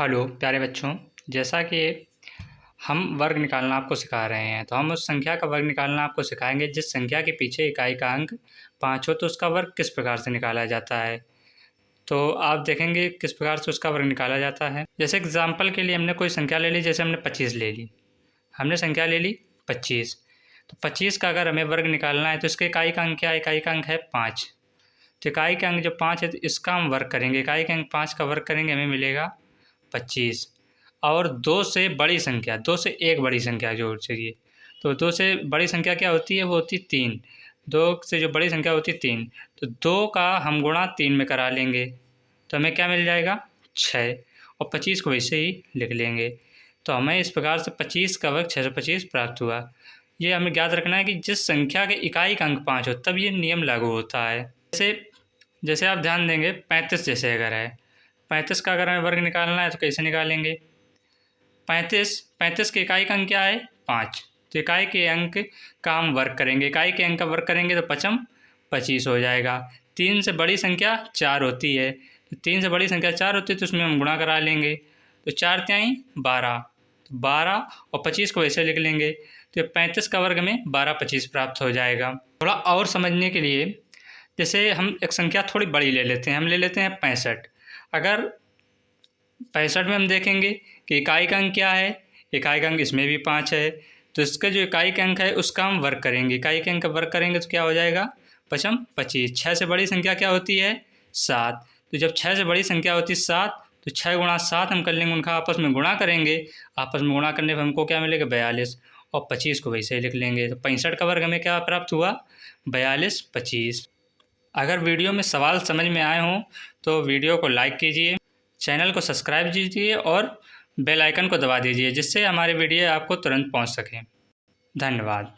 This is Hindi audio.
हेलो प्यारे बच्चों, जैसा कि हम वर्ग निकालना आपको सिखा रहे हैं, तो हम उस संख्या का वर्ग निकालना आपको सिखाएंगे जिस संख्या के पीछे इकाई का अंक 5 हो, तो उसका वर्ग किस प्रकार से निकाला जाता है। तो आप देखेंगे किस प्रकार से उसका वर्ग निकाला जाता है। जैसे एग्जाम्पल के लिए हमने कोई संख्या ले ली, जैसे हमने 25 ले ली, हमने संख्या ले ली 25। तो 25 का अगर हमें वर्ग निकालना है तो इसके इकाई का अंक क्या है? इकाई का अंक है 5। तो इकाई का अंक जो 5 है तो इसका हम वर्ग करेंगे, इकाई का अंक 5 का वर्ग करेंगे, हमें मिलेगा 25। और 2 से बड़ी संख्या, 2 से एक बड़ी संख्या जो चाहिए, तो 2 से बड़ी संख्या क्या होती है? वो होती है 3। 2 से जो बड़ी संख्या होती है 3, तो 2 का हम गुणा 3 में करा लेंगे, तो हमें क्या मिल जाएगा? 6। और 25 को वैसे ही लिख लेंगे। तो हमें इस प्रकार से 25 का वर्ग 625 प्राप्त हुआ। ये हमें याद रखना है कि जिस संख्या के इकाई का अंक 5 हो तब ये नियम लागू होता है। जैसे आप ध्यान देंगे 35 जैसे अगर है, 35 का अगर हमें वर्ग निकालना है तो कैसे निकालेंगे? 35 के इकाई का अंक क्या है? 5। तो इकाई के अंक का हम वर्ग करेंगे, इकाई के अंक का वर्ग करेंगे तो 5 25 हो जाएगा। 3 से बड़ी संख्या 4 होती है, तो 3 से बड़ी संख्या 4 होती है तो उसमें हम गुणा करा लेंगे, तो 4 त्याई 12, तो 12 और 25 को ऐसे लिख लेंगे, तो 35 का वर्ग में 12 25 प्राप्त हो जाएगा। थोड़ा और समझने के लिए जैसे हम एक संख्या थोड़ी बड़ी ले लेते हैं, हम ले लेते हैं 65। अगर 65 में हम देखेंगे कि इकाई का अंक क्या है? इकाई का अंक इसमें भी 5 है, तो इसका जो इकाई का अंक है उसका हम वर्ग करेंगे, इकाई के अंक का वर्ग करेंगे तो क्या हो जाएगा? 5 25। 6 से बड़ी संख्या क्या होती है? 7। तो जब 6 से बड़ी संख्या होती है 7, तो 6 गुणा 7 हम कर लेंगे, उनका आपस में गुणा करेंगे, आपस में गुणा करने पर हमको क्या मिलेगा? 42। और 25 को वैसे ही लिख लेंगे, तो 65 का वर्ग हमें क्या प्राप्त हुआ? 42 25। अगर वीडियो में सवाल समझ में आए हों तो वीडियो को लाइक कीजिए, चैनल को सब्सक्राइब कीजिए और बेल आइकन को दबा दीजिए, जिससे हमारे वीडियो आपको तुरंत पहुंच सकें। धन्यवाद।